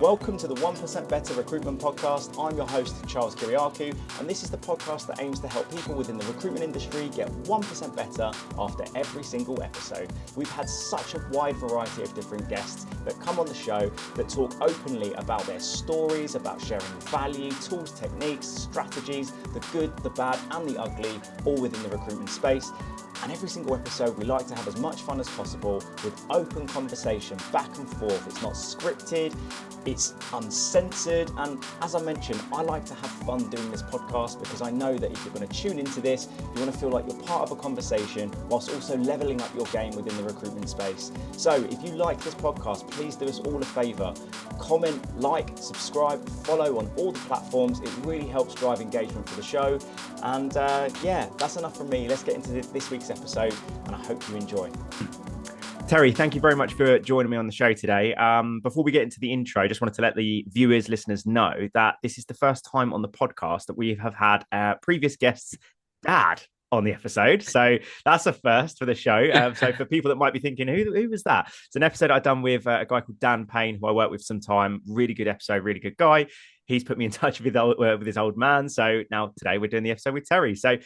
Welcome to the 1% Better Recruitment Podcast. I'm your host, Charles Kiriakou, and this is the podcast that aims to help people within the recruitment industry get 1% better after every single episode. We've had such a wide variety of different guests that come on the show that talk openly about their stories, about sharing value, tools, techniques, strategies, the good, the bad, and the ugly, all within the recruitment space. And every single episode, we like to have as much fun as possible with open conversation back and forth. It's not scripted, it's uncensored. And as I mentioned, I like to have fun doing this podcast because I know that if you're going to tune into this, you want to feel like you're part of a conversation whilst also leveling up your game within the recruitment space. So if you like this podcast, please do us all a favour. Comment, like, subscribe, follow on all the platforms. It really helps drive engagement for the show. And that's enough from me. Let's get into this week's episode, and I hope you enjoy. Terry, thank you very much for joining me on the show today. Before we get into the intro, I just wanted to let the viewers, listeners know that this is the first time on the podcast that we have had previous guests' dad on the episode. So that's a first for the show. So for people that might be thinking, who was that? It's an episode I've done with a guy called Dan Payne, who I worked with some time. Really good episode, really good guy. He's put me in touch with his old man. So now today we're doing the episode with Terry. So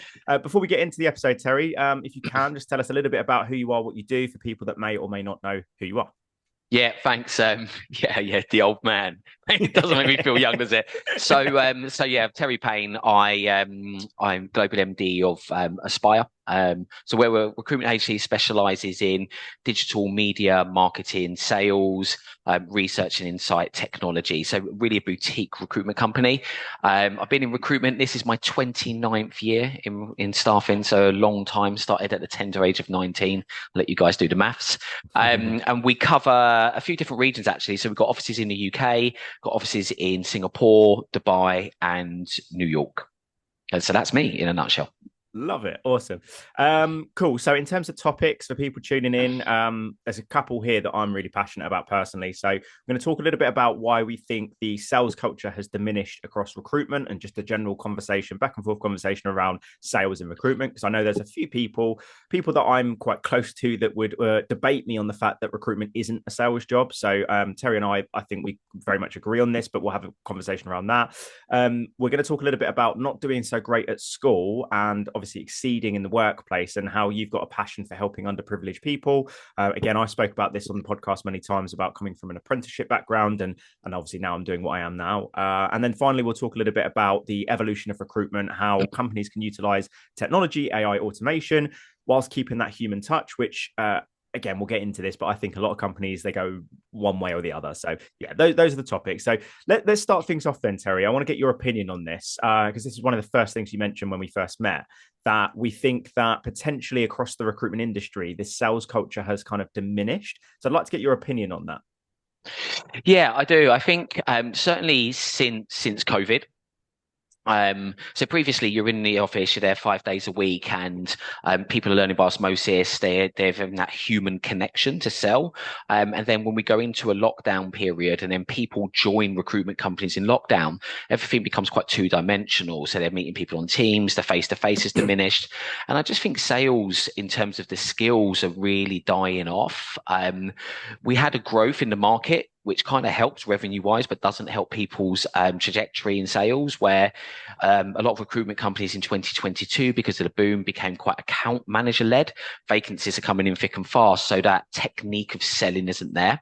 before we get into the episode, Terry, if you can just tell us a little bit about who you are, what you do for people that may or may not know who you are. Yeah, thanks. The old man. It doesn't make me feel young, does it? So Terry Payne. I'm global MD of Aspire. So we're a recruitment agency specialises in digital media, marketing, sales, research and insight technology. So really a boutique recruitment company. I've been in recruitment. This is my 29th year in staffing. So a long time. Started at the tender age of 19. I'll let you guys do the maths. And we cover a few different regions actually. So we've got offices in the UK, got offices in Singapore, Dubai, and New York. And so that's me in a nutshell. Love it. Awesome. Cool. So in terms of topics for people tuning in, there's a couple here that I'm really passionate about personally. So I'm going to talk a little bit about why we think the sales culture has diminished across recruitment and just a general conversation, back and forth conversation around sales and recruitment. Because I know there's a few people that I'm quite close to that would debate me on the fact that recruitment isn't a sales job. So Terry and I think we very much agree on this, but we'll have a conversation around that. We're going to talk a little bit about not doing so great at school and obviously exceeding in the workplace and how you've got a passion for helping underprivileged people. Again, I spoke about this on the podcast many times about coming from an apprenticeship background and obviously now I'm doing what I am now. And then finally, we'll talk a little bit about the evolution of recruitment, how companies can utilize technology, AI, automation, whilst keeping that human touch, which again, we'll get into this, but I think a lot of companies, they go one way or the other. So yeah, those are the topics. So let's start things off then, Terry. I want to get your opinion on this because this is one of the first things you mentioned when we first met, that we think that potentially across the recruitment industry, this sales culture has kind of diminished. So I'd like to get your opinion on that. Yeah, I do. I think certainly since COVID. So previously you're in the office, you're there 5 days a week, and people are learning by osmosis. They're having that human connection to sell. And then when we go into a lockdown period and then people join recruitment companies in lockdown, everything becomes quite two-dimensional. So they're meeting people on Teams, the face-to-face is diminished. And I just think sales in terms of the skills are really dying off. We had a growth in the market, which kind of helps revenue-wise, but doesn't help people's trajectory in sales, where a lot of recruitment companies in 2022, because of the boom, became quite account manager-led. Vacancies are coming in thick and fast, so that technique of selling isn't there.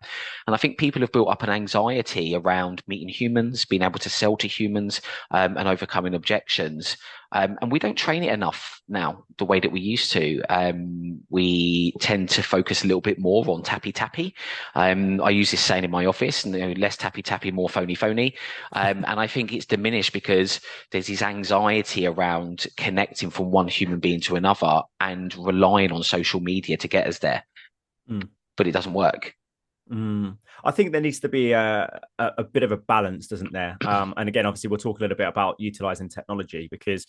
And I think people have built up an anxiety around meeting humans, being able to sell to humans, and overcoming objections. And we don't train it enough now, the way that we used to. We tend to focus a little bit more on tappy. I use this saying in my office, less tappy, more phony. And I think it's diminished because there's this anxiety around connecting from one human being to another and relying on social media to get us there. But it doesn't work. I think there needs to be a bit of a balance, doesn't there? And again, obviously, we'll talk a little bit about utilizing technology because,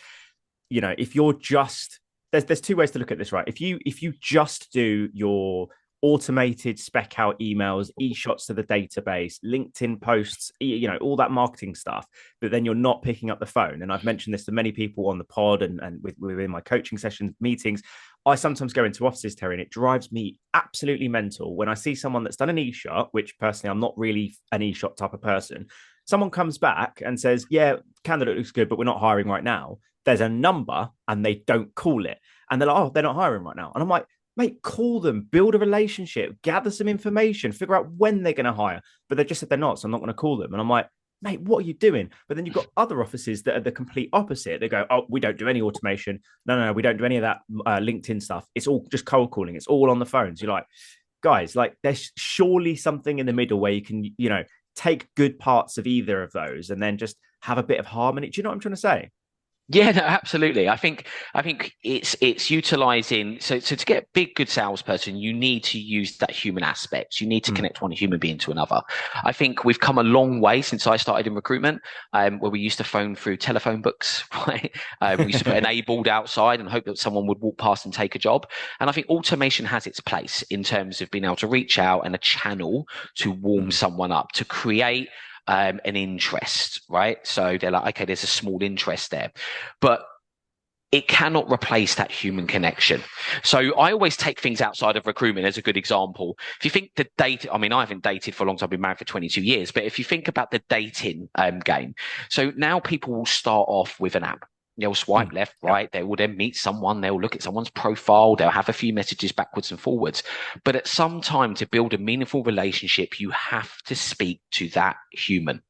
if you're just there's two ways to look at this, right? If you just do your automated spec out emails, e-shots to the database, LinkedIn posts, all that marketing stuff, but then you're not picking up the phone. And I've mentioned this to many people on the pod and within my coaching sessions, meetings. I sometimes go into offices, Terry, and it drives me absolutely mental when I see someone that's done an e-shot, which personally, I'm not really an e-shot type of person. Someone comes back and says, yeah, candidate looks good, but we're not hiring right now. There's a number and they don't call it. And they're like, oh, they're not hiring right now. And I'm like, mate, call them, build a relationship, gather some information, figure out when they're going to hire. But they just said they're not, so I'm not going to call them. And I'm like, mate, what are you doing? But then you've got other offices that are the complete opposite. They go, oh, we don't do any automation. No, we don't do any of that LinkedIn stuff. It's all just cold calling. It's all on the phones. You're like, guys, like there's surely something in the middle where you can, take good parts of either of those and then just have a bit of harmony. Do you know what I'm trying to say? Yeah, no, absolutely. I think it's utilizing so to get a big good salesperson, you need to use that human aspect. You need to connect one human being to another. I think we've come a long way since I started in recruitment, where we used to phone through telephone books, right? We used to put enabled outside and hope that someone would walk past and take a job. And I think automation has its place in terms of being able to reach out and a channel to warm someone up, to create an interest, right? So they're like, okay, there's a small interest there, but it cannot replace that human connection. So I always take things outside of recruitment as a good example. If you think the date, I mean, I haven't dated for a long time, I've been married for 22 years, but if you think about the dating game, so now people will start off with an app. They'll swipe left, right. They will then meet someone. They'll look at someone's profile. They'll have a few messages backwards and forwards. But at some time, to build a meaningful relationship, you have to speak to that human.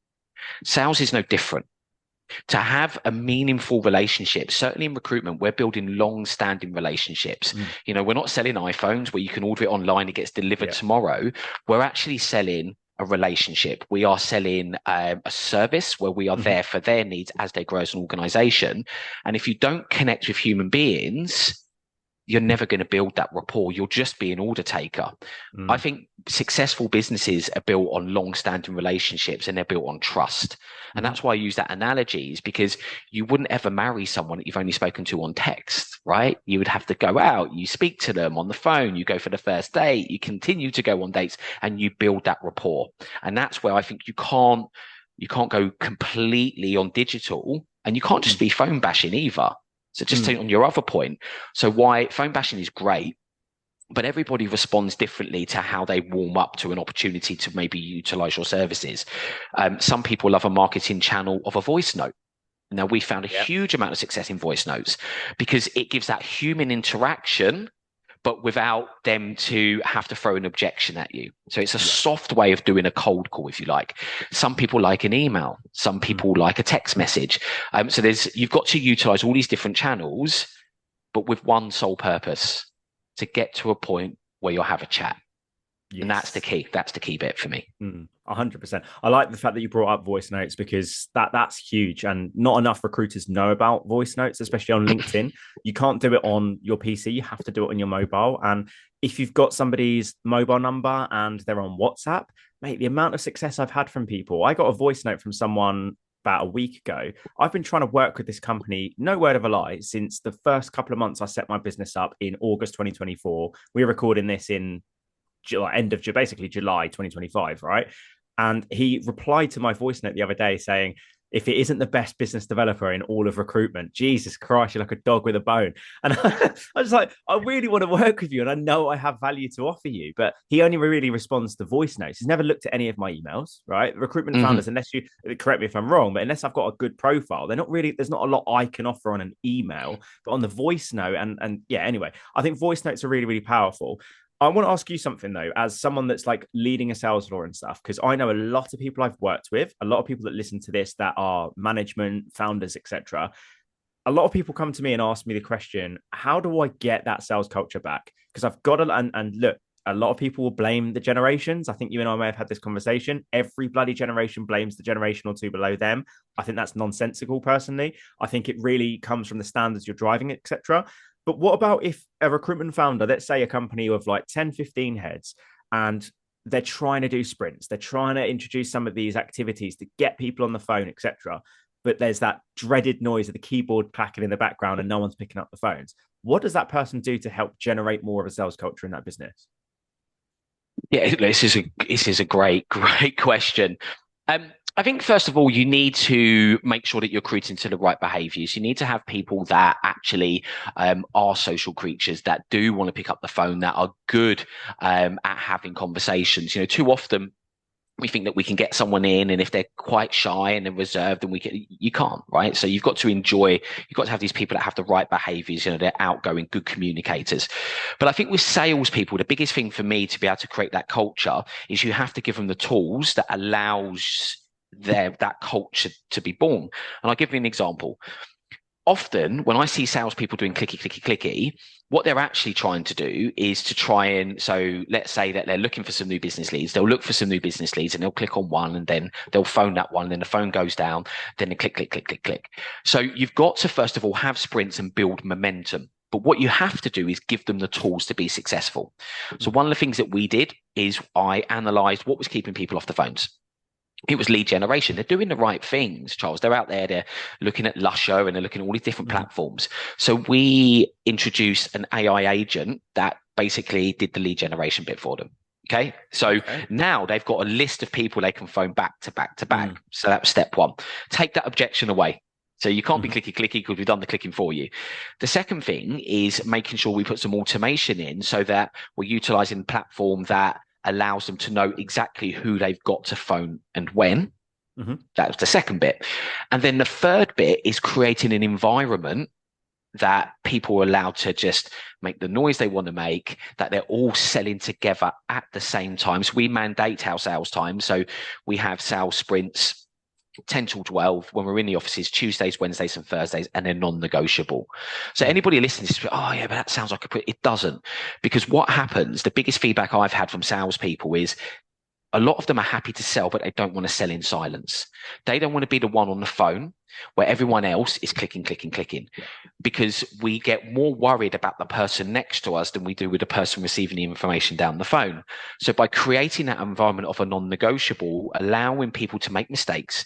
Sales is no different. To have a meaningful relationship, certainly in recruitment, we're building long-standing relationships. We're not selling iPhones where you can order it online, it gets delivered tomorrow. We're actually selling a relationship. We are selling a service where we are there for their needs as they grow as an organization. And if you don't connect with human beings, you're never going to build that rapport. You'll just be an order taker. I think successful businesses are built on long-standing relationships and they're built on trust. And that's why I use that analogy, is because you wouldn't ever marry someone that you've only spoken to on text, right? You would have to go out, you speak to them on the phone, you go for the first date, you continue to go on dates, and you build that rapport. And that's where I think you can't go completely on digital, and you can't just be phone bashing either. So just on your other point, so why phone bashing is great, but everybody responds differently to how they warm up to an opportunity to maybe utilize your services. Some people love a marketing channel of a voice note. Now, we found a huge amount of success in voice notes because it gives that human interaction, but without them to have to throw an objection at you. So it's a soft way of doing a cold call, if you like. Some people like an email. Some people like a text message. So you've got to utilize all these different channels, but with one sole purpose: to get to a point where you'll have a chat. Yes. And that's the key. That's the key bit for me. 100%. I like the fact that you brought up voice notes, because that's huge. And not enough recruiters know about voice notes, especially on LinkedIn. You can't do it on your PC. You have to do it on your mobile. And if you've got somebody's mobile number and they're on WhatsApp, mate, the amount of success I've had from people. I got a voice note from someone about a week ago. I've been trying to work with this company, no word of a lie, since the first couple of months I set my business up in August 2024. We're recording this in end of basically July 2025, right? And he replied to my voice note the other day saying, if it isn't the best business developer in all of recruitment, Jesus Christ, you're like a dog with a bone. And I was like, I really want to work with you, and I know I have value to offer you. But he only really responds to voice notes. He's never looked at any of my emails, right? Recruitment founders, unless you correct me if I'm wrong, but unless I've got a good profile, there's not a lot I can offer on an email, but on the voice note. And yeah, anyway, I think voice notes are really, really powerful. I want to ask you something, though, as someone that's like leading a sales floor and stuff, because I know a lot of people I've worked with, a lot of people that listen to this that are management, founders, etc. A lot of people come to me and ask me the question, how do I get that sales culture back? Because I've got to, and look, a lot of people will blame the generations. I think you and I may have had this conversation. Every bloody generation blames the generation or two below them. I think that's nonsensical, personally. I think it really comes from the standards you're driving, etc. But what about if a recruitment founder, let's say a company of like 10, 15 heads, and they're trying to do sprints, they're trying to introduce some of these activities to get people on the phone, etc. But there's that dreaded noise of the keyboard clacking in the background and no one's picking up the phones. What does that person do to help generate more of a sales culture in that business? Yeah, this is a great question. I think first of all, you need to make sure that you're recruiting to the right behaviours. You need to have people that actually are social creatures, that do want to pick up the phone, that are good at having conversations. Too often we think that we can get someone in, and if they're quite shy and they're reserved, then you can't, right? So you've got to have these people that have the right behaviors. They're outgoing, good communicators. But I think with salespeople, the biggest thing for me to be able to create that culture is you have to give them the tools that allows that culture to be born. And I'll give you an example. Often when I see salespeople doing clicky, clicky, clicky, what they're actually trying to do is to try and, so let's say that they're looking for some new business leads. They'll look for some new business leads and they'll click on one, and then they'll phone that one, and then the phone goes down, then they click, click, click, click, click. So you've got to, first of all, have sprints and build momentum. But what you have to do is give them the tools to be successful. So one of the things that we did is I analyzed what was keeping people off the phones. It was lead generation. They're doing the right things, Charles. They're out there, they're looking at Lusher, and they're looking at all these different platforms. So we introduced an AI agent that basically did the lead generation bit for them. Okay. So now they've got a list of people they can phone back to back to back. So that was step one. Take that objection away. So you can't be clicky clicky because we've done the clicking for you. The second thing is making sure we put some automation in so that we're utilizing a platform that allows them to know exactly who they've got to phone and when. That was the second bit. And then the third bit is creating an environment that people are allowed to just make the noise they want to make, that they're all selling together at the same time. So we mandate our sales time. So we have sales sprints 10 till 12 when we're in the offices, Tuesdays, Wednesdays, and Thursdays, and they're non-negotiable. So anybody listening to this, oh yeah, but that sounds like it doesn't. Because what happens, the biggest feedback I've had from salespeople is a lot of them are happy to sell, but they don't want to sell in silence. They don't want to be the one on the phone where everyone else is clicking, clicking, clicking, because we get more worried about the person next to us than we do with the person receiving the information down the phone. So by creating that environment of a non-negotiable, allowing people to make mistakes,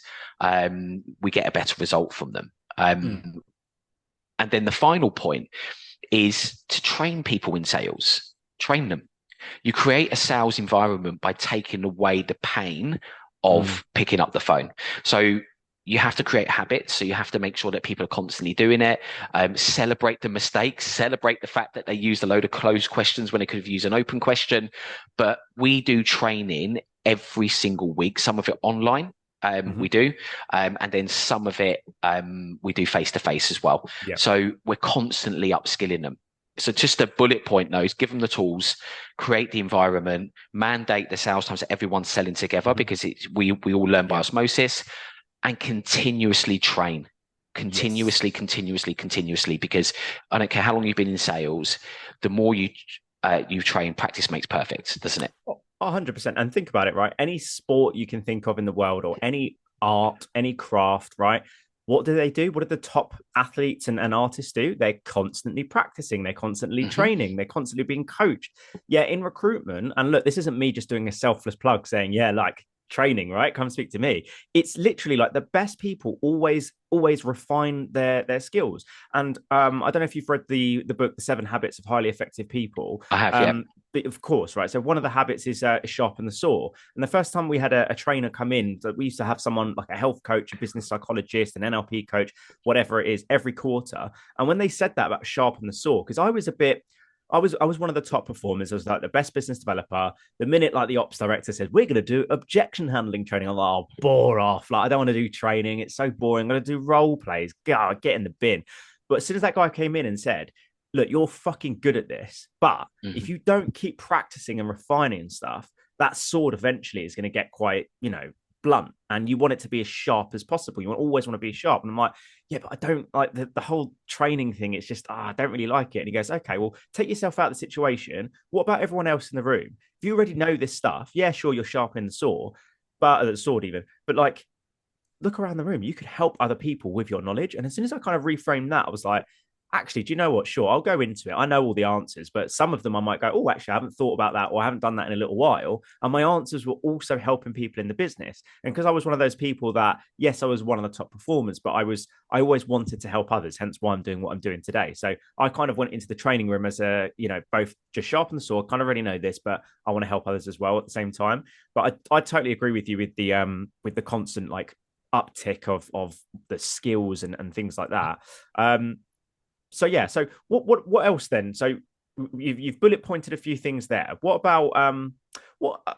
we get a better result from them. And then the final point is to train people in sales, train them. You create a sales environment by taking away the pain of picking up the phone. So you have to create habits. So you have to make sure that people are constantly doing it. Celebrate the mistakes, celebrate the fact that they used a load of closed questions when they could have used an open question. But we do training every single week, some of it online. We do. And then some of it we do face-to-face as well. Yep. So we're constantly upskilling them. So just a bullet point though is give them the tools, create the environment, mandate the sales times that everyone's selling together because we all learn by osmosis, and continuously train. Continuously, because I don't care how long you've been in sales, the more you train, practice makes perfect, doesn't it? 100%. And think about it, right? Any sport you can think of in the world, or any art, any craft, right? What do they do? What do the top athletes and artists do? They're constantly practicing. They're constantly training. They're constantly being coached. Yeah, in recruitment, and look, this isn't me just doing a selfless plug saying, yeah, like training, right? Come speak to me. It's literally like the best people always refine their skills. And I don't know if you've read the book, The 7 Habits of Highly Effective People. I have, yeah. But of course, right? So one of the habits is sharpen the saw. And the first time we had a trainer come in, so we used to have someone like a health coach, a business psychologist, an NLP coach, whatever it is, every quarter. And when they said that about sharpen the saw, because I was one of the top performers. I was like the best business developer. The minute like the ops director said, we're going to do objection handling training, I'm like, oh, bore off. Like, I don't want to do training. It's so boring. I'm going to do role plays. God, get in the bin. But as soon as that guy came in and said, look, you're fucking good at this, but if you don't keep practicing and refining stuff, that sword eventually is going to get quite, blunt, and you want it to be as sharp as possible. You always want to be sharp. And I'm like, yeah, but I don't like the whole training thing. It's just, I don't really like it. And he goes, okay, well, take yourself out of the situation. What about everyone else in the room? If you already know this stuff, yeah, sure, you're sharpening the saw, but the sword even, but like, look around the room. You could help other people with your knowledge. And as soon as I kind of reframed that, I was like, actually, do you know what? Sure, I'll go into it. I know all the answers, but some of them I might go, oh, actually, I haven't thought about that, or I haven't done that in a little while. And my answers were also helping people in the business. And because I was one of those people that, yes, I was one of the top performers, but I always wanted to help others, hence why I'm doing what I'm doing today. So I kind of went into the training room as a, both just sharpen the sword, kind of already know this, but I want to help others as well at the same time. But I totally agree with you with the constant like uptick of the skills and things like that. So yeah, so what else then? So you've bullet pointed a few things there. What about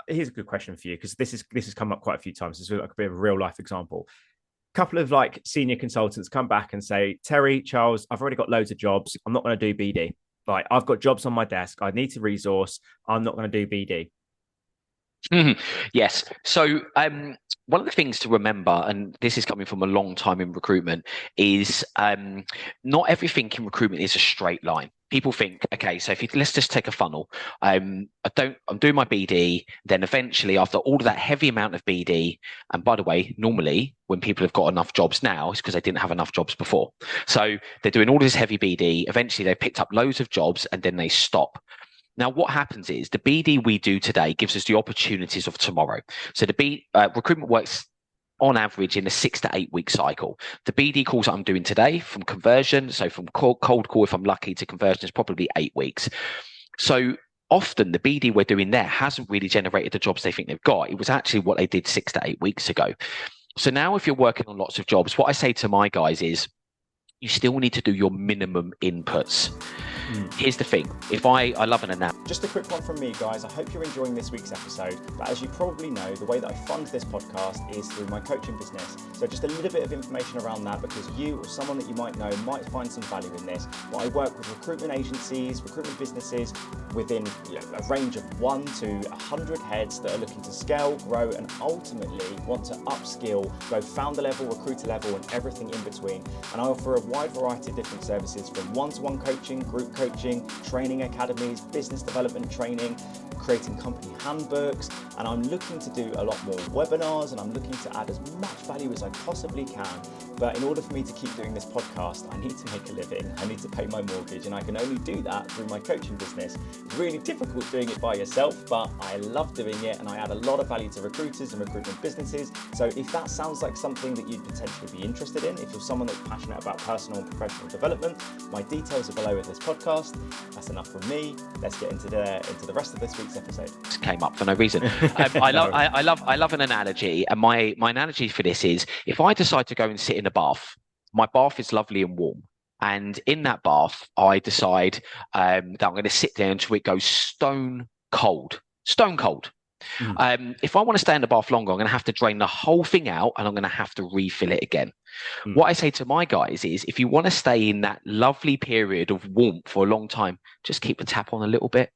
here's a good question for you, because this has come up quite a few times. This is like a bit of a real life example. Couple of like senior consultants come back and say, Terry, Charles, I've already got loads of jobs. I'm not going to do BD. Like, I've got jobs on my desk. I need to resource. I'm not going to do BD. Yes. So one of the things to remember, and this is coming from a long time in recruitment, is not everything in recruitment is a straight line. People think, okay, so let's just take a funnel. I'm doing my BD, then eventually after all of that heavy amount of BD, and by the way, normally when people have got enough jobs now, it's because they didn't have enough jobs before. So they're doing all this heavy BD. Eventually they picked up loads of jobs and then they stop. Now, what happens is the BD we do today gives us the opportunities of tomorrow. So recruitment works on average in a 6 to 8 week cycle. The BD calls that I'm doing today, from conversion, so from cold call, if I'm lucky, to conversion, is probably 8 weeks. So often the BD we're doing there hasn't really generated the jobs they think they've got. It was actually what they did 6 to 8 weeks ago. So now if you're working on lots of jobs, what I say to my guys is, you still need to do your minimum inputs. Here's the thing. If I love an analogy. Just a quick one from me, guys. I hope you're enjoying this week's episode. But as you probably know, the way that I fund this podcast is through my coaching business. So just a little bit of information around that, because you or someone that you might know might find some value in this. But I work with recruitment agencies, recruitment businesses within a range of 1 to 100 heads that are looking to scale, grow, and ultimately want to upskill both founder level, recruiter level, and everything in between. And I offer a wide variety of different services, from one-to-one coaching, group coaching, training academies, business development training, creating company handbooks, and I'm looking to do a lot more webinars, and I'm looking to add as much value as I possibly can. But in order for me to keep doing this podcast, I need to make a living, I need to pay my mortgage, and I can only do that through my coaching business. It's really difficult doing it by yourself, but I love doing it, and I add a lot of value to recruiters and recruitment businesses. So if that sounds like something that you'd potentially be interested in, if you're someone that's passionate about personal and professional development, my details are below with this podcast. That's enough from me. Let's get into the rest of this week's episode. This came up for no reason. I love an analogy, and my analogy for this is, if I decide to go and sit in a bath, my bath is lovely and warm, and in that bath I decide that I'm going to sit there until it goes stone cold. If I want to stay in the bath longer, I'm going to have to drain the whole thing out, and I'm going to have to refill it again. What I say to my guys is, if you want to stay in that lovely period of warmth for a long time, just keep the tap on a little bit.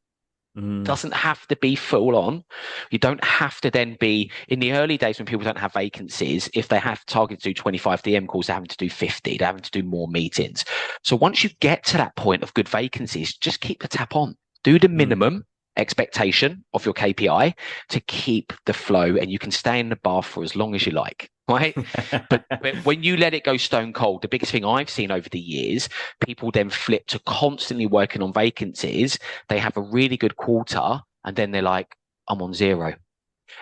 Doesn't have to be full on. You don't have to then be, in the early days when people don't have vacancies, if they have targeted to do 25 DM calls, they're having to do 50, they're having to do more meetings. So once you get to that point of good vacancies, just keep the tap on. Do the minimum expectation of your KPI to keep the flow, and you can stay in the bath for as long as you like, right? but when you let it go stone cold, the biggest thing I've seen over the years, people then flip to constantly working on vacancies. They have a really good quarter, and then they're like, I'm on zero.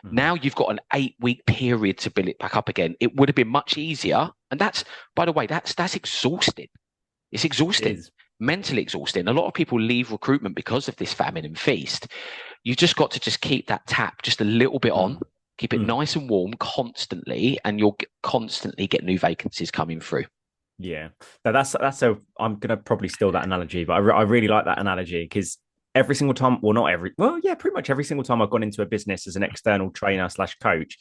Now you've got an 8-week period to build it back up again. It would have been much easier, and that's, by the way, that's exhausting. It's exhausting. Mentally exhausting. A lot of people leave recruitment because of this famine and feast. You just got to just keep that tap just a little bit on, keep it nice and warm constantly, and you'll constantly get new vacancies coming through. Yeah, now I'm going to probably steal that analogy, but I really like that analogy, because every single time, pretty much every single time I've gone into a business as an external trainer / coach,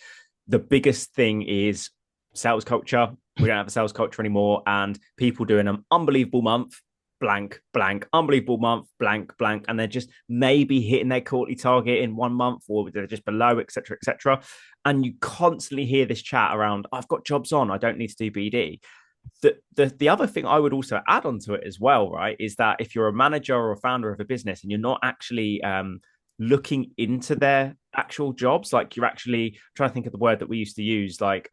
the biggest thing is sales culture. We don't have a sales culture anymore, and people doing an unbelievable month, blank, unbelievable month, blank, and they're just maybe hitting their quarterly target in 1 month, or they're just below, etc. And you constantly hear this chat around, I've got jobs on, I don't need to do BD. The other thing I would also add onto it as well, right, is that if you're a manager or a founder of a business and you're not actually looking into their actual jobs, like you're actually trying to think of the word that we used to use, like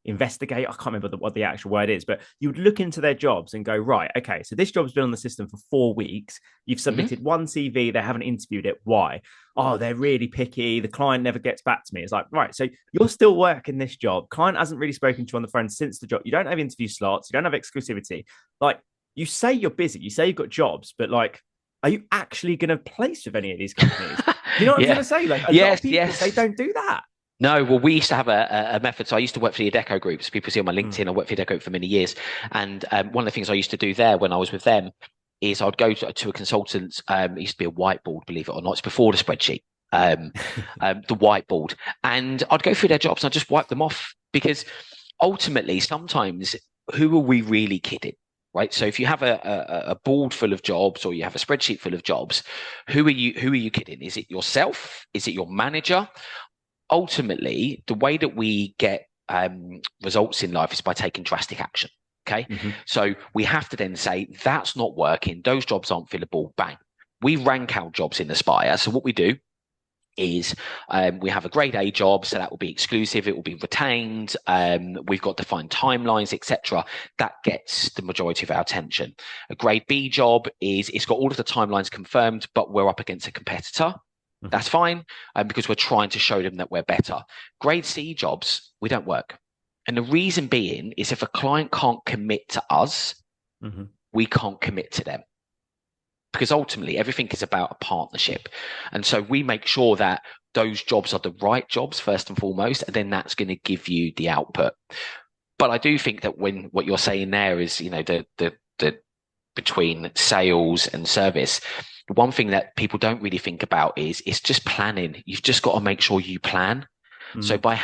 investigate. I can't remember what the actual word is, but you would look into their jobs and go, right, okay, so this job's been on the system for 4 weeks. You've submitted one CV, they haven't interviewed it. Why? Oh, they're really picky. The client never gets back to me. It's like, right, so you're still working this job. Client hasn't really spoken to you on the phone since the job. You don't have interview slots. You don't have exclusivity. Like, you say you're busy. You say you've got jobs, but like, are you actually going to place with any of these companies? You know what I'm trying to say? Like, a lot of people, they don't do that. No, well, we used to have a method. So I used to work for the Adecco groups. People see on my LinkedIn, I worked for the Adecco Group for many years. And one of the things I used to do there when I was with them is I'd go to a consultant. It used to be a whiteboard, believe it or not. It's before the spreadsheet, the whiteboard. And I'd go through their jobs and I'd just wipe them off, because ultimately, sometimes, who are we really kidding? Right. So if you have a board full of jobs, or you have a spreadsheet full of jobs, who are you kidding? Is it yourself? Is it your manager? Ultimately, the way that we get results in life is by taking drastic action. Okay. So we have to then say, that's not working. Those jobs aren't fillable. Bang. We rank our jobs in Aspire. So what we do is we have a grade A job, so that will be exclusive, it will be retained, we've got defined timelines, etc. That gets the majority of our attention. A grade B job it's got all of the timelines confirmed, but we're up against a competitor. That's fine, because we're trying to show them that we're better. Grade C jobs, we don't work. And the reason being is, if a client can't commit to us, we can't commit to them. Because ultimately, everything is about a partnership. And so we make sure that those jobs are the right jobs first and foremost, and then that's going to give you the output. But I do think that when what you're saying there is, the between sales and service, one thing that people don't really think about is it's just planning. You've just got to make sure you plan. So by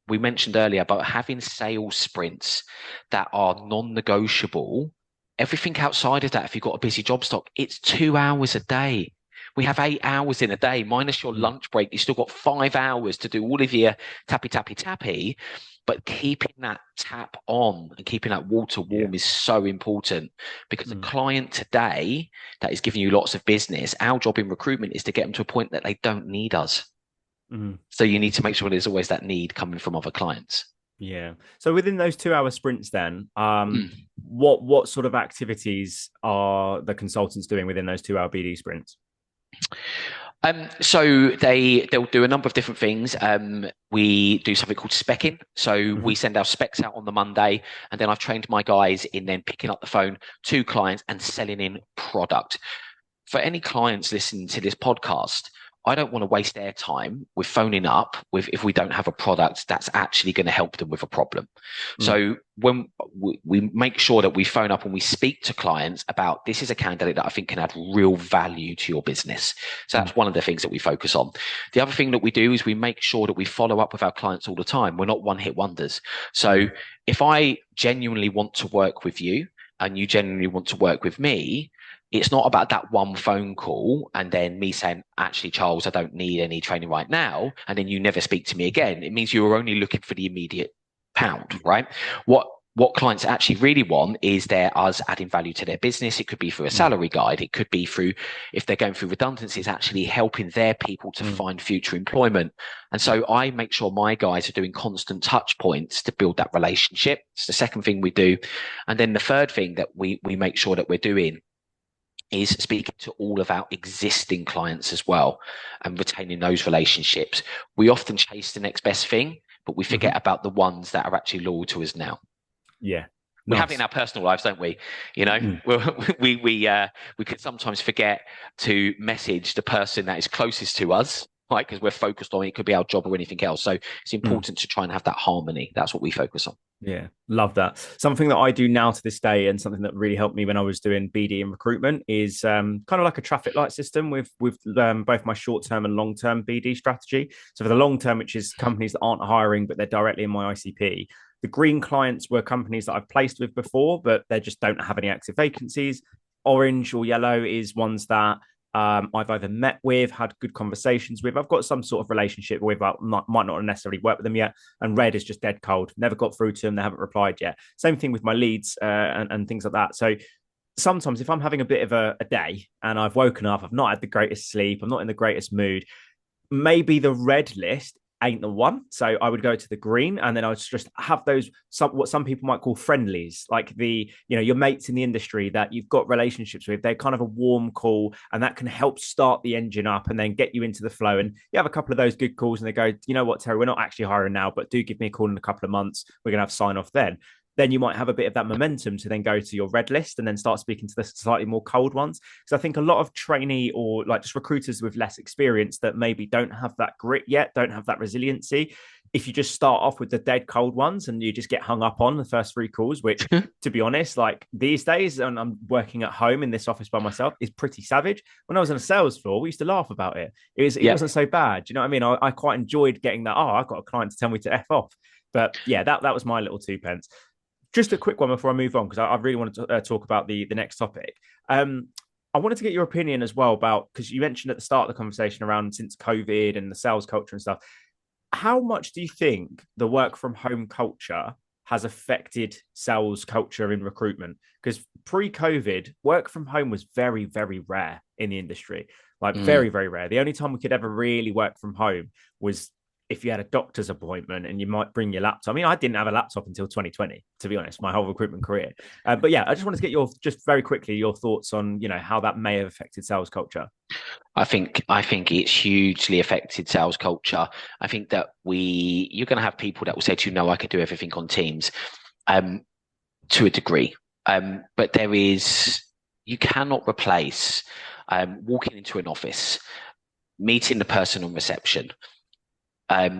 we mentioned earlier about having sales sprints that are non-negotiable, everything outside of that, if you've got a busy job stock, it's 2 hours a day. We have 8 hours in a day, minus your lunch break. You've still got 5 hours to do all of your tappy. But keeping that tap on and keeping that water warm is so important, because a client today that is giving you lots of business, our job in recruitment is to get them to a point that they don't need us. So you need to make sure there's always that need coming from other clients. Yeah. So within those 2 hour sprints, then, what sort of activities are the consultants doing within those 2 hour BD sprints? So they'll do a number of different things. We do something called specking. So we send our specs out on the Monday, and then I've trained my guys in then picking up the phone to clients and selling in product. For any clients listening to this podcast, I don't want to waste their time with phoning up if we don't have a product that's actually going to help them with a problem. So when we make sure that we phone up and we speak to clients about, this is a candidate that I think can add real value to your business. So that's one of the things that we focus on. The other thing that we do is we make sure that we follow up with our clients all the time. We're not one-hit wonders. So if I genuinely want to work with you and you genuinely want to work with me, it's not about that one phone call and then me saying, actually, Charles, I don't need any training right now, and then you never speak to me again. It means you are only looking for the immediate pound, right? What clients actually really want is us adding value to their business. It could be through a salary guide. It could be through, if they're going through redundancies, actually helping their people to find future employment. And so I make sure my guys are doing constant touch points to build that relationship. It's the second thing we do. And then the third thing that we make sure that we're doing is speaking to all of our existing clients as well and retaining those relationships. We often chase the next best thing, but we forget about the ones that are actually loyal to us now. Yeah. We have it in our personal lives, don't we? We could sometimes forget to message the person that is closest to us, right? Because we're focused on it. It could be our job or anything else. So it's important to try and have that harmony. That's what we focus on. Yeah, love that. Something that I do now to this day, and something that really helped me when I was doing BD and recruitment, is kind of like a traffic light system with both my short-term and long-term BD strategy. So for the long-term, which is companies that aren't hiring, but they're directly in my ICP, the green clients were companies that I've placed with before, but they just don't have any active vacancies. Orange or yellow is ones that I've either met with, had good conversations with, I've got some sort of relationship with, but might not necessarily work with them yet. And red is just dead cold. Never got through to them. They haven't replied yet. Same thing with my leads and things like that. So sometimes if I'm having a bit of a day and I've woken up, I've not had the greatest sleep, I'm not in the greatest mood, maybe the red list ain't the one. So I would go to the green, and then I would just have those what some people might call friendlies, like your mates in the industry that you've got relationships with. They're kind of a warm call, and that can help start the engine up and then get you into the flow. And you have a couple of those good calls, and they go, you know what, Terry, we're not actually hiring now, but do give me a call in a couple of months. We're gonna have sign off then you might have a bit of that momentum to then go to your red list and then start speaking to the slightly more cold ones. Because I think a lot of trainee or like just recruiters with less experience that maybe don't have that grit yet, don't have that resiliency. If you just start off with the dead cold ones and you just get hung up on the first three calls, which to be honest, like these days, and I'm working at home in this office by myself, is pretty savage. When I was on a sales floor, we used to laugh about it. It wasn't so bad. Do you know what I mean? I quite enjoyed getting that. Oh, I've got a client to tell me to F off. But yeah, that was my little 2 pence. Just a quick one before I move on, because I really wanted to talk about the next topic. I wanted to get your opinion as well about, because you mentioned at the start of the conversation around since COVID and the sales culture and stuff. How much do you think the work from home culture has affected sales culture in recruitment? Because pre-COVID, work from home was very, very rare in the industry, like very, very rare. The only time we could ever really work from home was if you had a doctor's appointment and you might bring your laptop. I mean, I didn't have a laptop until 2020, to be honest, my whole recruitment career. But yeah, I just wanted to get just very quickly, your thoughts on, how that may have affected sales culture. I think it's hugely affected sales culture. I think that you're going to have people that will say to you, no, I can do everything on Teams, to a degree. But you cannot replace walking into an office, meeting the person on reception.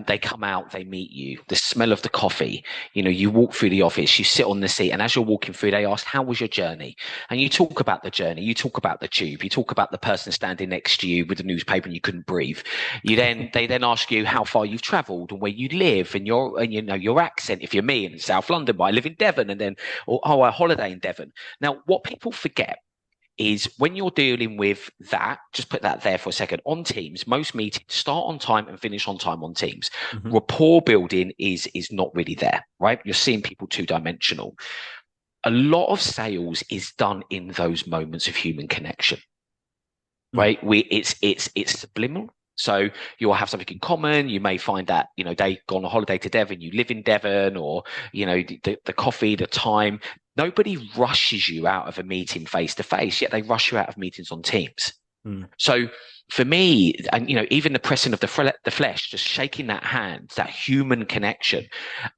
They come out, they meet you, the smell of the coffee, you walk through the office, you sit on the seat, and as you're walking through, they ask, how was your journey? And you talk about the journey, you talk about the tube, you talk about the person standing next to you with the newspaper and you couldn't breathe. They then ask you how far you've traveled and where you live and your accent. If you're me in South London, but I live in Devon, and then, I holiday in Devon. Now, what people forget is when you're dealing with that, just put that there for a second. On Teams, most meetings start on time and finish on time on Teams. Mm-hmm. Rapport building is not really there, right? You're seeing people two-dimensional. A lot of sales is done in those moments of human connection, right? It's subliminal. So you'll have something in common. You may find that, they go on a holiday to Devon, you live in Devon, or, the coffee, the time. Nobody rushes you out of a meeting face to face, yet they rush you out of meetings on Teams. So for me, and even the pressing of the flesh, just shaking that hand, that human connection,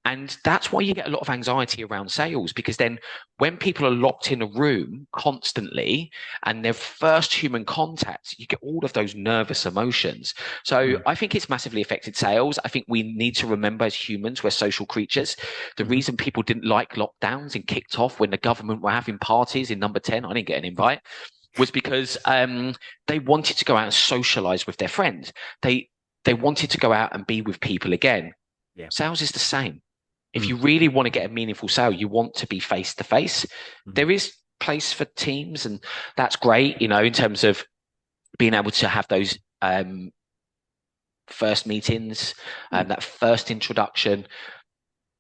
and that's why you get a lot of anxiety around sales, because then when people are locked in a room constantly and their first human contact, you get all of those nervous emotions. So I think it's massively affected sales. I think we need to remember, as humans, we're social creatures. The reason people didn't like lockdowns and kicked off when the government were having parties in number 10, I didn't get an invite, was because they wanted to go out and socialize with their friends. They wanted to go out and be with people again. Yeah. Sales is the same. If you really want to get a meaningful sale, you want to be face to face. There is place for Teams, and that's great, in terms of being able to have those first meetings and that first introduction.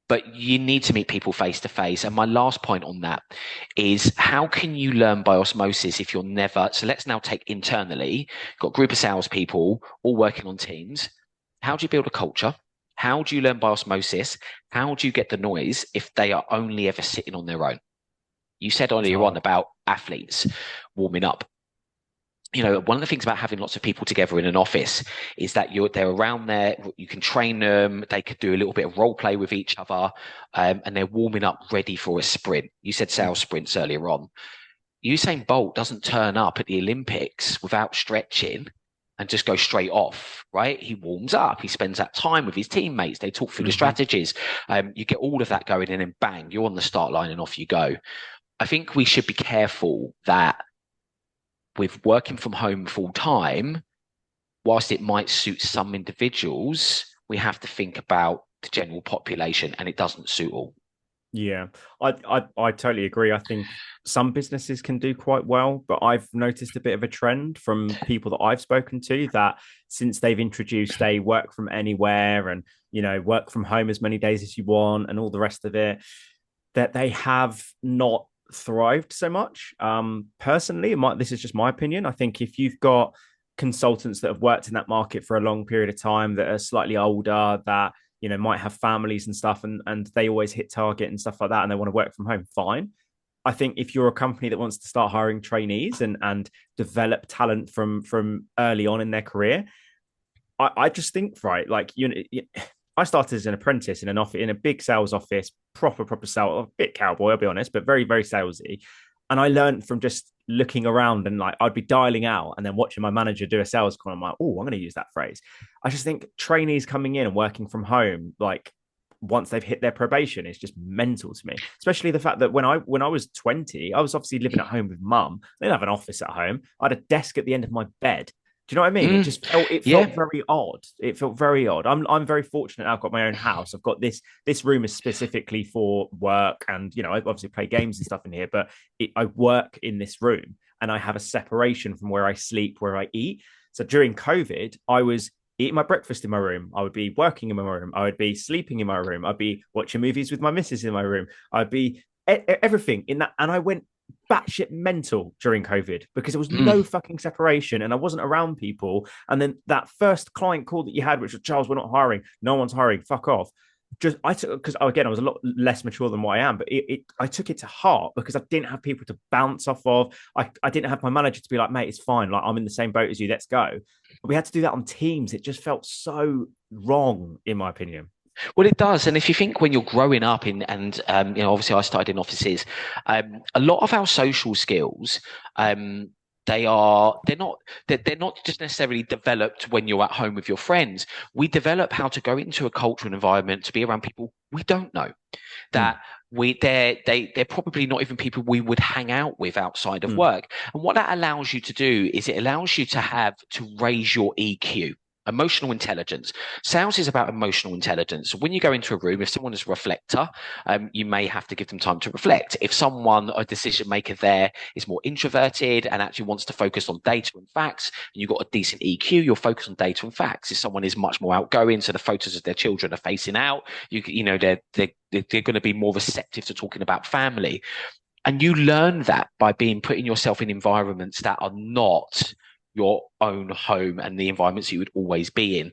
But you need to meet people face to face. And my last point on that is, how can you learn by osmosis if you're never? So let's now take internally, got a group of salespeople all working on Teams. How do you build a culture? How do you learn by osmosis? How do you get the noise if they are only ever sitting on their own? You said earlier on about athletes warming up. One of the things about having lots of people together in an office is that they're around there. You can train them. They could do a little bit of role play with each other, and they're warming up ready for a sprint. You said sales sprints earlier on. Usain Bolt doesn't turn up at the Olympics without stretching and just go straight off, right? He warms up. He spends that time with his teammates. They talk through the strategies. You get all of that going, and then bang, you're on the start line and off you go. I think we should be careful that with working from home full time, whilst it might suit some individuals, we have to think about the general population, and it doesn't suit all. Yeah, I totally agree. I think some businesses can do quite well, but I've noticed a bit of a trend from people that I've spoken to that since they've introduced a work from anywhere and, work from home as many days as you want and all the rest of it, that they have not thrived so much. Personally, this is just my opinion. I think if you've got consultants that have worked in that market for a long period of time, that are slightly older, that, you know, might have families and stuff, and they always hit target and stuff like that, and they want to work from home, fine. I think if you're a company that wants to start hiring trainees and develop talent from early on in their career, I just think, right, like, I started as an apprentice in an office, in a big sales office, proper sales, a bit cowboy, I'll be honest, but very, very salesy. And I learned from just looking around, and like I'd be dialing out and then watching my manager do a sales call. I'm like, oh, I'm going to use that phrase. I just think trainees coming in and working from home, like once they've hit their probation, is just mental to me. Especially the fact that when I was 20, I was obviously living at home with mum. I didn't have an office at home. I had a desk at the end of my bed. Do you know what I mean? It just felt very odd. It felt very odd. I'm very fortunate. I've got my own house. I've got this room is specifically for work, and you know, I obviously play games and stuff in here, but I work in this room, and I have a separation from where I sleep, where I eat. So during COVID, I was eating my breakfast in my room. I would be working in my room. I would be sleeping in my room. I'd be watching movies with my missus in my room. I'd be everything in that, and I went batshit mental during COVID because there was no fucking separation, and I wasn't around people. And then that first client call that you had, which was, Charles, we're not hiring, no one's hiring, fuck off. Just I took, because again, I was a lot less mature than what I am, but I took it to heart because I didn't have people to bounce off of. I didn't have my manager to be like, mate, it's fine, like I'm in the same boat as you, let's go. But we had to do that on Teams. It just felt so wrong, in my opinion. Well, it does. And if you think when you're growing up you know, obviously I started in offices, a lot of our social skills, they're not just necessarily developed when you're at home with your friends. We develop how to go into a cultural environment to be around people we don't know, that they're probably not even people we would hang out with outside of work. And what that allows you to do is it allows you to raise your EQ. Emotional intelligence. Sales is about emotional intelligence. When you go into a room, if someone is a reflector, you may have to give them time to reflect. If someone, a decision maker there, is more introverted and actually wants to focus on data and facts, and you've got a decent EQ, you'll focus on data and facts. If someone is much more outgoing, so the photos of their children are facing out, you know, they're going to be more receptive to talking about family. And you learn that by putting yourself in environments that are not your own home and the environments you would always be in.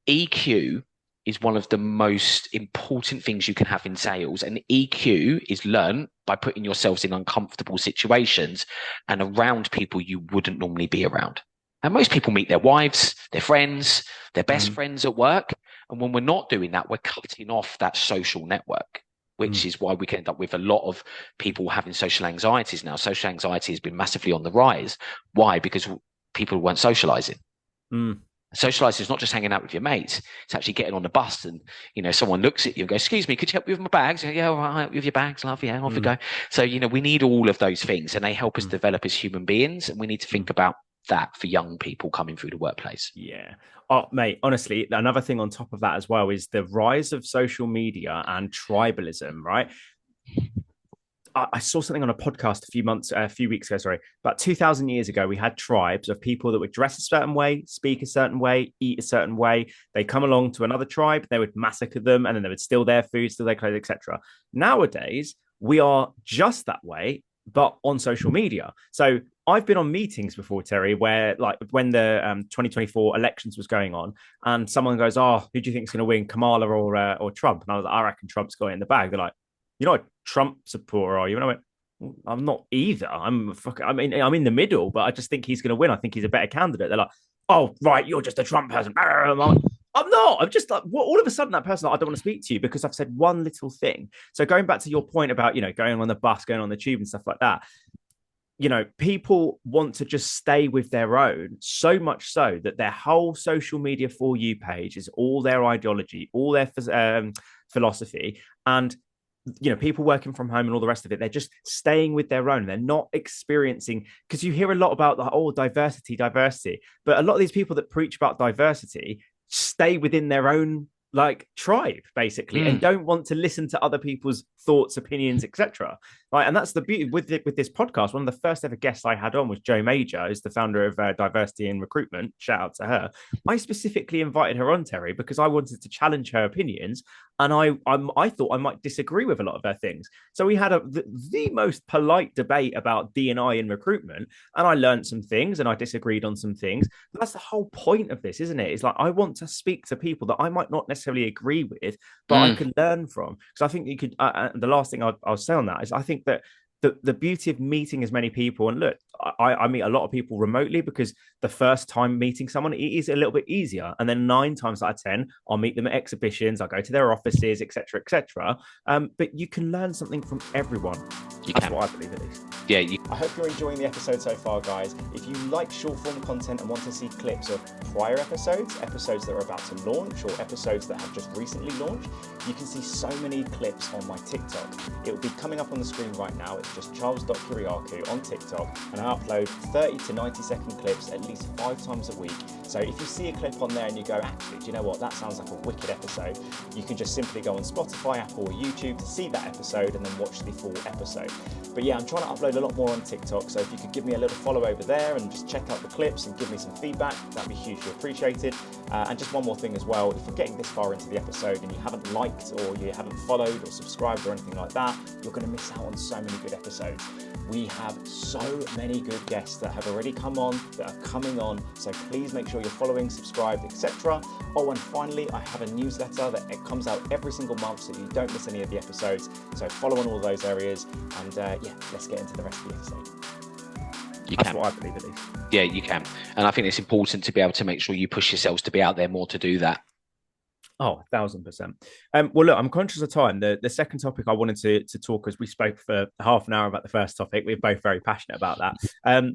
EQ is one of the most important things you can have in sales. And EQ is learned by putting yourselves in uncomfortable situations and around people you wouldn't normally be around. And most people meet their wives, their friends, their best friends at work. And when we're not doing that, we're cutting off that social network, which is why we can end up with a lot of people having social anxieties now. Social anxiety has been massively on the rise. Why? Because people weren't socializing. Socializing is not just hanging out with your mates. It's actually getting on the bus and, you know, someone looks at you and goes, excuse me, could you help me with my bags? Yeah, all right, with your bags, love. Yeah, off we go. So, you know, we need all of those things, and they help us develop as human beings. And we need to think about that for young people coming through the workplace. Yeah. Oh, mate, honestly, another thing on top of that as well is the rise of social media and tribalism, right? I saw something on a podcast a few weeks ago, sorry, about 2,000 years ago. We had tribes of people that would dress a certain way, speak a certain way, eat a certain way. They come along to another tribe, they would massacre them, and then they would steal their food, steal their clothes, etc. Nowadays, we are just that way, but on social media. So I've been on meetings before, Terry, where like when the 2024 elections was going on, and someone goes, "Oh, who do you think is going to win, Kamala or Trump?" And I was like, "I reckon Trump's got it in the bag." They're like, "You're not a Trump supporter, are you?" And I went, "I'm not either. I'm in the middle, but I just think he's going to win. I think he's a better candidate." They're like, "Oh, right, you're just a Trump person." I'm like, I'm not. I'm just like, all of a sudden that person, like, I don't want to speak to you because I've said one little thing. So going back to your point about, you know, going on the bus, going on the tube and stuff like that, you know, people want to just stay with their own, so much so that their whole social media For You page is all their ideology, all their philosophy. And, you know, people working from home and all the rest of it, they're just staying with their own. They're not experiencing, because you hear a lot about diversity, but a lot of these people that preach about diversity stay within their own like tribe basically, and don't want to listen to other people's thoughts, opinions, etc. Right, and that's the beauty with this podcast. One of the first ever guests I had on was Jo Major, who's the founder of Diversity in Recruitment. Shout out to her. I specifically invited her on, Terry, because I wanted to challenge her opinions, and I thought I might disagree with a lot of her things. So we had the most polite debate about D&I in recruitment, and I learned some things, and I disagreed on some things. But that's the whole point of this, isn't it? It's like I want to speak to people that I might not necessarily agree with, but I can learn from. Because I think you could. The last thing I'll say on that is I think that the beauty of meeting as many people, and look, I meet a lot of people remotely because the first time meeting someone, it is a little bit easier, and then 9 times out of 10 I'll meet them at exhibitions, I'll go to their offices, etc. But you can learn something from everyone. That's what I believe, at least. Yeah. I hope you're enjoying the episode so far, guys. If you like short form content and want to see clips of prior episodes that are about to launch, or episodes that have just recently launched, you can see so many clips on my TikTok. It will be coming up on the screen right now. It's just charles.kiriakou on TikTok, and I upload 30 to 90 second clips at least 5 times a week. So if you see a clip on there and you go, actually, do you know what, that sounds like a wicked episode, you can just simply go on Spotify, Apple, or YouTube to see that episode and then watch the full episode. But yeah, I'm trying to upload a lot more on TikTok, so if you could give me a little follow over there and just check out the clips and give me some feedback, that'd be hugely appreciated. And just one more thing as well, if you're getting this far into the episode and you haven't liked or you haven't followed or subscribed or anything like that, you're going to miss out on so many good episodes. We have so many good guests that have already come on, that are coming on, so please make sure you're following, subscribed, etc. Oh, and finally, I have a newsletter that it comes out every single month so you don't miss any of the episodes. So follow on all those areas, and yeah, let's get into the rest of the episode. That's what I believe, at least. Yeah, you can. And I think it's important to be able to make sure you push yourselves to be out there more to do that. Oh, 1,000%. Well, look, I'm conscious of time. The second topic I wanted to talk, as we spoke for half an hour about the first topic, we're both very passionate about that.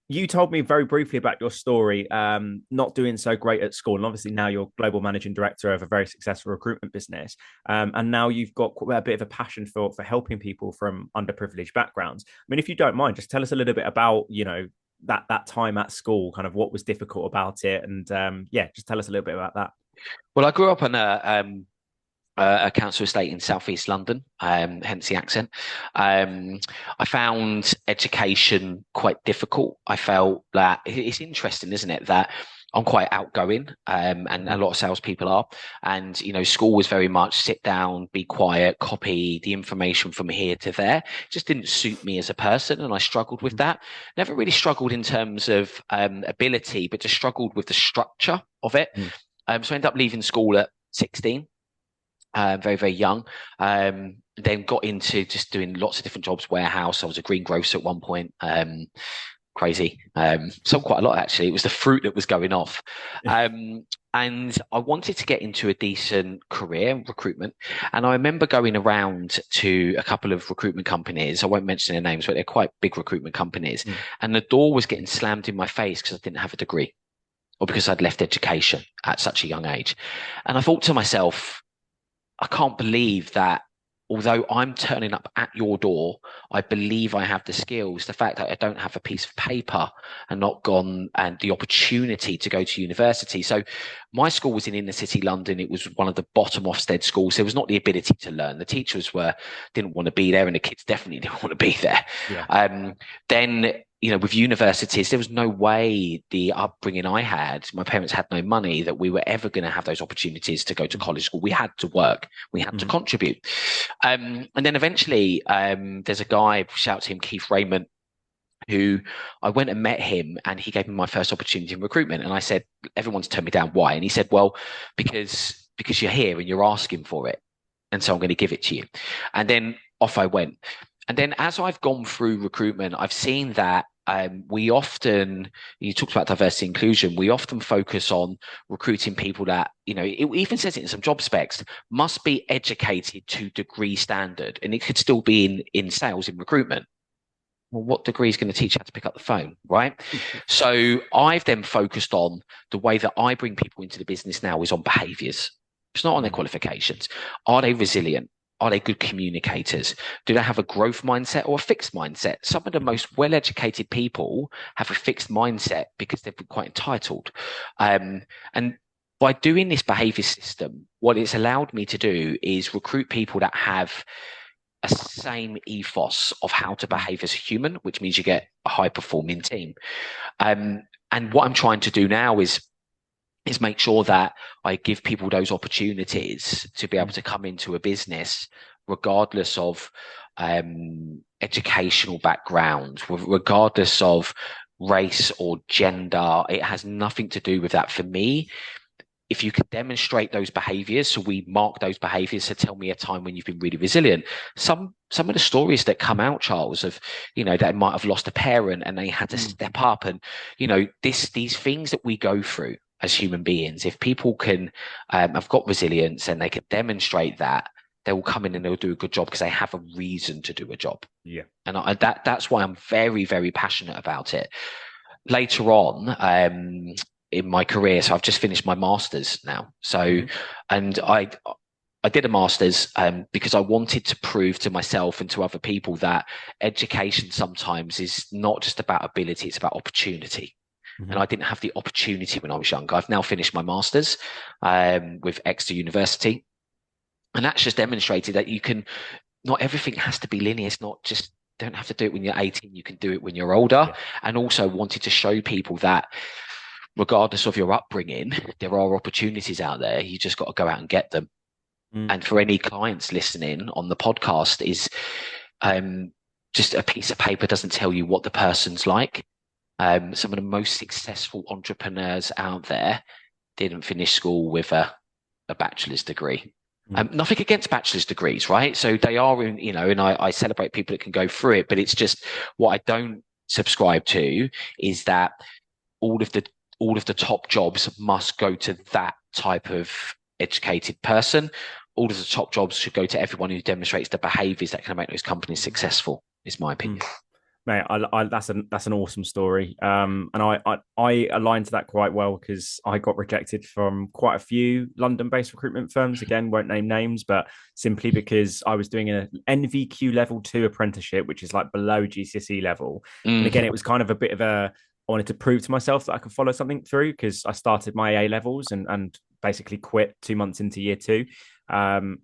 You told me very briefly about your story, not doing so great at school. And obviously now you're global managing director of a very successful recruitment business. And now you've got quite a bit of a passion for helping people from underprivileged backgrounds. I mean, if you don't mind, just tell us a little bit about, that time at school, kind of what was difficult about it. And yeah, just tell us a little bit about that. Well, I grew up on a council estate in southeast London, hence the accent. I found education quite difficult. I felt that it's interesting, isn't it, that I'm quite outgoing, and a lot of salespeople are. And, school was very much sit down, be quiet, copy the information from here to there. It just didn't suit me as a person, and I struggled with that. Never really struggled in terms of ability, but just struggled with the structure of it. So I ended up leaving school at 16. Very, very young. Then got into just doing lots of different jobs, warehouse. I was a greengrocer at one point. Crazy. Sold quite a lot, actually. It was the fruit that was going off. And I wanted to get into a decent career in recruitment. And I remember going around to a couple of recruitment companies. I won't mention their names, but they're quite big recruitment companies. And the door was getting slammed in my face because I didn't have a degree, or because I'd left education at such a young age. And I thought to myself, I can't believe that although I'm turning up at your door, I believe I have the skills. The fact that I don't have a piece of paper and not gone and the opportunity to go to university. So my school was in inner city London. It was one of the bottom Ofsted schools. There was not the ability to learn. The teachers didn't want to be there, and the kids definitely didn't want to be there. Yeah. Then, with universities, there was no way, the upbringing I had, my parents had no money, that we were ever going to have those opportunities to go to college school. We had to work. We had to contribute. And then eventually, there's a guy, shout to him, Keith Raymond, who I went and met him, and he gave me my first opportunity in recruitment. And I said, everyone's turned me down. Why? And he said, well, because you're here and you're asking for it. And so I'm going to give it to you. And then off I went. And then as I've gone through recruitment, I've seen that we often, you talked about diversity inclusion, we often focus on recruiting people that, it even says it in some job specs, must be educated to degree standard. And it could still be in sales, in recruitment. Well, what degree is going to teach you how to pick up the phone, right? So I've then focused on the way that I bring people into the business now is on behaviours. It's not on their qualifications. Are they resilient? Are they good communicators? Do they have a growth mindset or a fixed mindset? Some of the most well-educated people have a fixed mindset because they've been quite entitled. And by doing this behavior system, what it's allowed me to do is recruit people that have a same ethos of how to behave as a human, which means you get a high performing team. And what I'm trying to do now is make sure that I give people those opportunities to be able to come into a business regardless of educational background, regardless of race or gender. It has nothing to do with that. For me, if you can demonstrate those behaviors, so we mark those behaviors, so tell me a time when you've been really resilient. Some of the stories that come out, Charles, of, they might have lost a parent and they had to step up, and, these things that we go through as human beings, if people can have got resilience and they can demonstrate that, they will come in and they'll do a good job because they have a reason to do a job. Yeah. And that's why I'm very, very passionate about it. Later on, in my career, so I've just finished my master's now. So, and I did a master's because I wanted to prove to myself and to other people that education sometimes is not just about ability, it's about opportunity. And I didn't have the opportunity when I was younger. I've now finished my master's with Exeter University. And that's just demonstrated that not everything has to be linear. It's not just, don't have to do it when you're 18, you can do it when you're older. Yeah. And also wanted to show people that regardless of your upbringing, there are opportunities out there. You just got to go out and get them. And for any clients listening on the podcast, is just a piece of paper doesn't tell you what the person's like. Some of the most successful entrepreneurs out there didn't finish school with a bachelor's degree. Nothing against bachelor's degrees, right? So they are, and I celebrate people that can go through it, but it's just what I don't subscribe to is that all of the top jobs must go to that type of educated person. All of the top jobs should go to everyone who demonstrates the behaviors that can make those companies successful, is my opinion. Mate, that's an awesome story. And I align to that quite well because I got rejected from quite a few London-based recruitment firms. Again, won't name names, but simply because I was doing an NVQ level 2 apprenticeship, which is like below GCSE level. And again, it was kind of a bit of I wanted to prove to myself that I could follow something through because I started my A levels and basically quit 2 months into year 2. And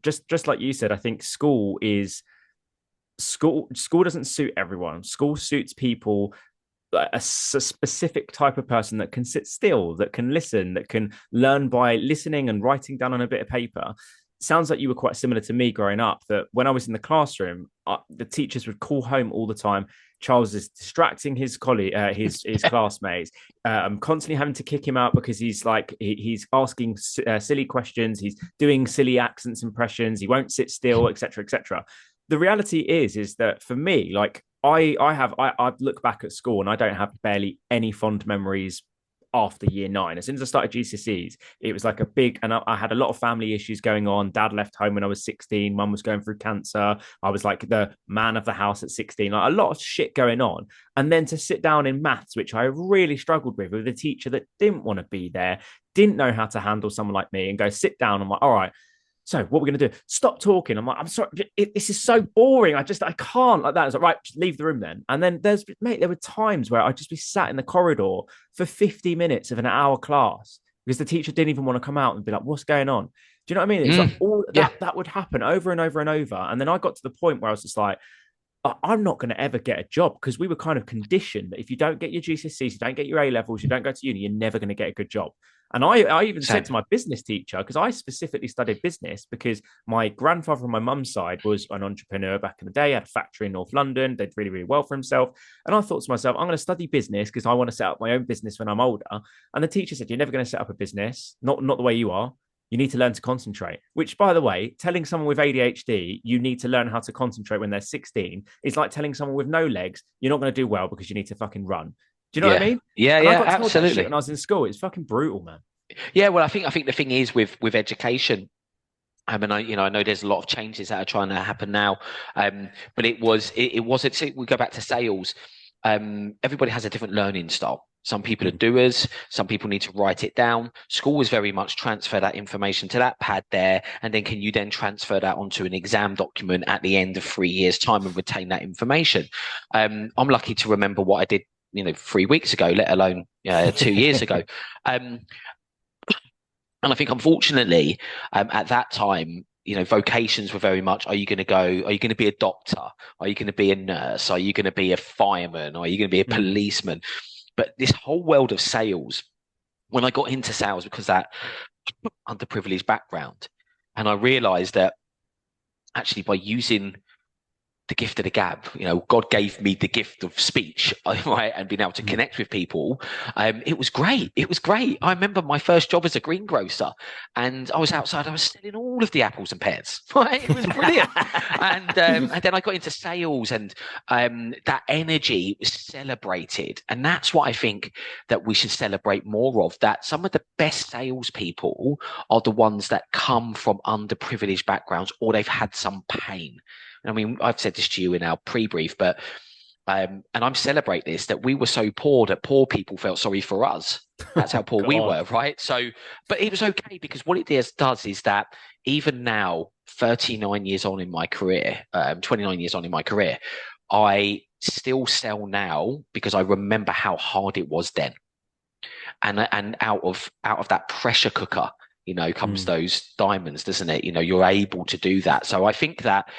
just like you said, I think school doesn't suit everyone. School suits people, a specific type of person that can sit still, that can listen, that can learn by listening and writing down on a bit of paper. Sounds like you were quite similar to me growing up, that when I was in the classroom, the teachers would call home all the time. Charles is distracting his colleague, his classmates. I'm constantly having to kick him out because he's asking silly questions. He's doing silly accents, impressions. He won't sit still, etc., etc. The reality is that for me, like I look back at school and I don't have barely any fond memories after year 9. As soon as I started GCSEs, it was like and I had a lot of family issues going on. Dad left home when I was 16. Mum was going through cancer. I was like the man of the house at 16. Like a lot of shit going on. And then to sit down in maths, which I really struggled with a teacher that didn't want to be there, didn't know how to handle someone like me, and go sit down. I'm like, all right, so what we're going to do, stop talking. I'm like, I'm sorry, this is so boring. I can't like that. I was like, right, just leave the room then. And then there were times where I'd just be sat in the corridor for 50 minutes of an hour class because the teacher didn't even want to come out and be like, what's going on? Do you know what I mean? It's like all that would happen over and over and over. And then I got to the point where I was just like, I'm not going to ever get a job because we were kind of conditioned that if you don't get your GCSEs, you don't get your A levels, you don't go to uni, you're never going to get a good job. And I even said to my business teacher, because I specifically studied business because my grandfather on my mum's side was an entrepreneur back in the day, had a factory in North London, did really, really well for himself. And I thought to myself, I'm going to study business because I want to set up my own business when I'm older. And the teacher said, you're never going to set up a business, not the way you are. You need to learn to concentrate, which, by the way, telling someone with ADHD, you need to learn how to concentrate when they're 16 is like telling someone with no legs, you're not going to do well because you need to fucking run. Do you know what I mean? Yeah, and yeah, I got told absolutely. that shit when I was in school. It's fucking brutal, man. Yeah, well, I think the thing is with education, I mean, I know there's a lot of changes that are trying to happen now, but it wasn't. We go back to sales. Everybody has a different learning style. Some people are doers. Some people need to write it down. School was very much transfer that information to that pad there, and then can you then transfer that onto an exam document at the end of 3 years' time and retain that information? I'm lucky to remember what I did, 3 weeks ago, let alone 2 years ago. And I think, unfortunately, at that time, vocations were very much, are you going to be a doctor? Are you going to be a nurse? Are you going to be a fireman? Are you going to be a policeman? But this whole world of sales, when I got into sales because that underprivileged background, and I realized that actually by using the gift of the gab, God gave me the gift of speech, right, and being able to connect with people. It was great. I remember my first job as a greengrocer, and I was outside. I was selling all of the apples and pears. Right, it was brilliant. and then I got into sales, and that energy was celebrated, and that's what I think that we should celebrate more of. That some of the best salespeople are the ones that come from underprivileged backgrounds, or they've had some pain. I mean, I've said this to you in our pre-brief, but and I'm celebrate this, that we were so poor that poor people felt sorry for us. That's how poor we were, right? So, but it was okay, because what it does is that even now, 39 years on in my career, 29 years on in my career, I still sell now because I remember how hard it was then. And out of that pressure cooker, comes those diamonds, doesn't it? You're able to do that. So I think that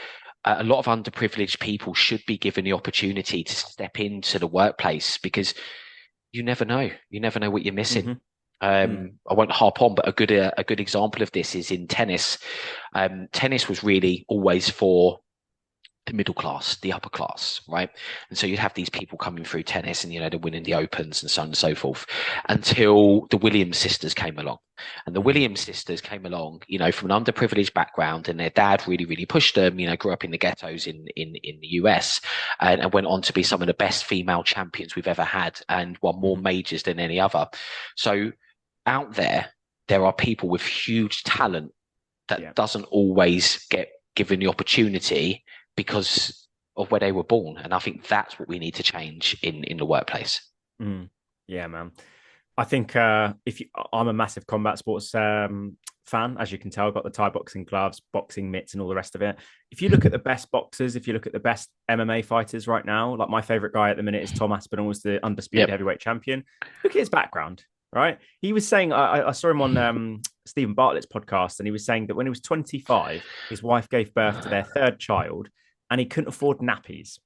a lot of underprivileged people should be given the opportunity to step into the workplace, because you never know what you're missing. I won't harp on, but a good example of this is in tennis. Tennis was really always for the middle class, the upper class, right? And so you'd have these people coming through tennis, and they're winning the Opens and so on and so forth, until the Williams sisters came along. And the Williams sisters came along, from an underprivileged background, and their dad really, really pushed them. Grew up in the ghettos in the US, and went on to be some of the best female champions we've ever had, and won more majors than any other. So out there are people with huge talent that doesn't always get given the opportunity because of where they were born. And I think that's what we need to change in the workplace. Yeah, man. I think I'm a massive combat sports fan, as you can tell. I've got the Thai boxing gloves, boxing mitts, and all the rest of it. If you look at the best boxers, if you look at the best MMA fighters right now, like my favorite guy at the minute is Tom Aspinall, was the undisputed heavyweight champion. Look at his background, right? He was saying, I saw him on Stephen Bartlett's podcast, and he was saying that when he was 25, his wife gave birth to their third child, and he couldn't afford nappies.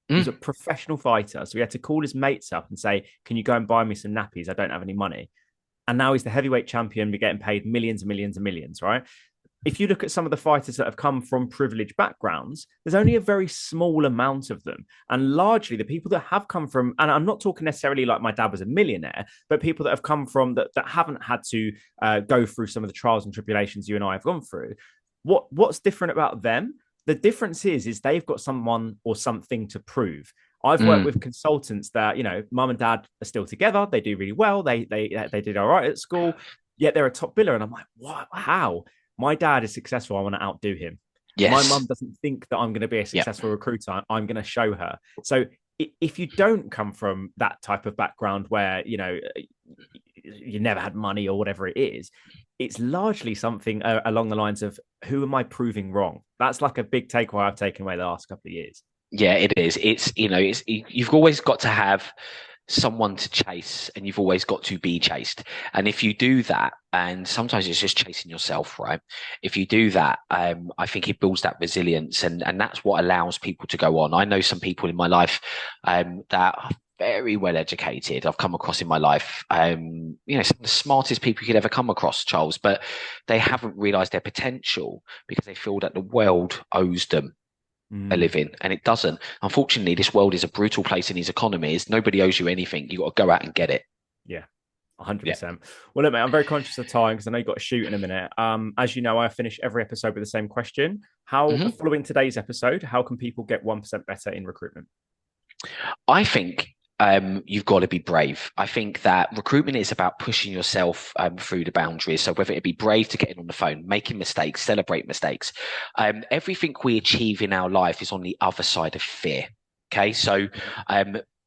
He was a professional fighter, so he had to call his mates up and say, can you go and buy me some nappies? I don't have any money. And now he's the heavyweight champion. We're getting paid millions and millions and millions, right? If you look at some of the fighters that have come from privileged backgrounds, there's only a very small amount of them. And largely the people that have come from, and I'm not talking necessarily like my dad was a millionaire, but people that have come from that haven't had to go through some of the trials and tribulations you and I have gone through. What's different about them? The difference is they've got someone or something to prove. I've worked with consultants that, mum and dad are still together. They do really well. They did all right at school, yet they're a top biller. And I'm like, what? How? My dad is successful. I want to outdo him. Yes. My mum doesn't think that I'm going to be a successful recruiter. I'm going to show her. So if you don't come from that type of background where, you never had money or whatever it is, it's largely something along the lines of, who am I proving wrong? That's like a big takeaway I've taken away the last couple of years. Yeah, it is. You've always got to have someone to chase, and you've always got to be chased. And if you do that, and sometimes it's just chasing yourself, right? If you do that, I think it builds that resilience, and that's what allows people to go on. I know some people in my life that are very well educated. I've come across in my life, some of the smartest people you could ever come across, Charles, but they haven't realized their potential because they feel that the world owes them a living, and it doesn't. Unfortunately, this world is a brutal place in these economies. Nobody owes you anything. You got to go out and get it. Yeah, 100%. Well, look, mate, I'm very conscious of time because I know you've got to shoot in a minute. As you know, I finish every episode with the same question. Following today's episode, how can people get 1% better in recruitment? I think you've got to be brave. I think that recruitment is about pushing yourself through the boundaries. So whether it be brave to getting on the phone, making mistakes, celebrate mistakes, everything we achieve in our life is on the other side of fear. Okay. So,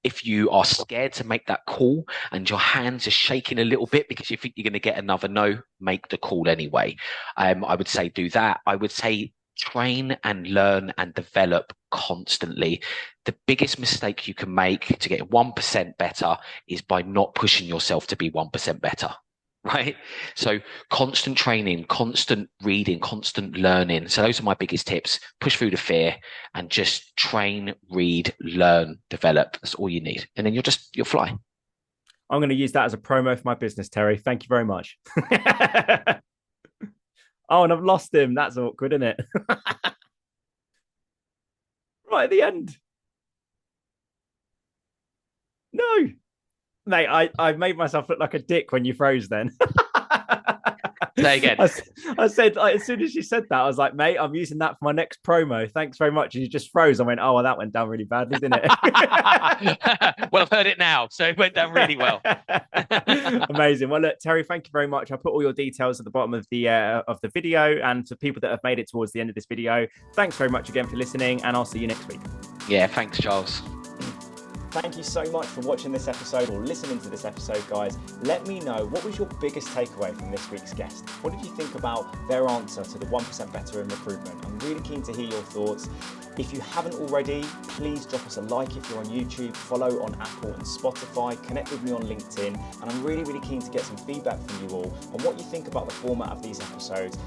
if you are scared to make that call and your hands are shaking a little bit because you think you're going to get another no, make the call anyway. I would say do that. I would say train and learn and develop constantly. The biggest mistake you can make to get 1% better is by not pushing yourself to be 1% better. right? So constant training, constant reading, constant learning. So those are my biggest tips. Push through the fear and just train, read, learn, develop. That's all you need. And then you'll fly. I'm going to use that as a promo for my business, Terry. Thank you very much. Oh, and I've lost him. That's awkward, isn't it? Right at the end. No. Mate, I made myself look like a dick when you froze then. Say again. I said, like, as soon as you said that, I was like, mate, I'm using that for my next promo. Thanks very much. And you just froze. I went, oh, well, that went down really badly, didn't it? Well, I've heard it now, so it went down really well. Amazing. Well, look, Terry, thank you very much. I'll put all your details at the bottom of the video, and to people that have made it towards the end of this video, thanks very much again for listening, and I'll see you next week. Yeah, thanks, Charles. Thank you so much for watching this episode or listening to this episode, guys. Let me know, what was your biggest takeaway from this week's guest? What did you think about their answer to the 1% Better in Recruitment? I'm really keen to hear your thoughts. If you haven't already, please drop us a like if you're on YouTube, follow on Apple and Spotify, connect with me on LinkedIn, and I'm really, really keen to get some feedback from you all on what you think about the format of these episodes.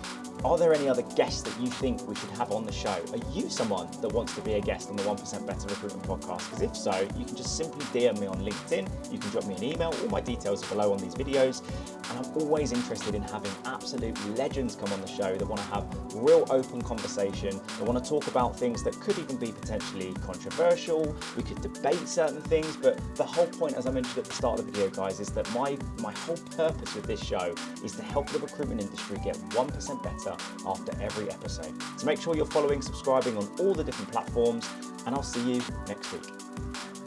Are there any other guests that you think we should have on the show? Are you someone that wants to be a guest on the 1% Better Recruitment Podcast? Because if so, you can just simply DM me on LinkedIn, you can drop me an email, all my details are below on these videos. And I'm always interested in having absolute legends come on the show that want to have real open conversation, that want to talk about things that could even be potentially controversial. We could debate certain things, but the whole point, as I mentioned at the start of the video, guys, is that my whole purpose with this show is to help the recruitment industry get 1% better after every episode. So make sure you're following, subscribing on all the different platforms, and I'll see you next week.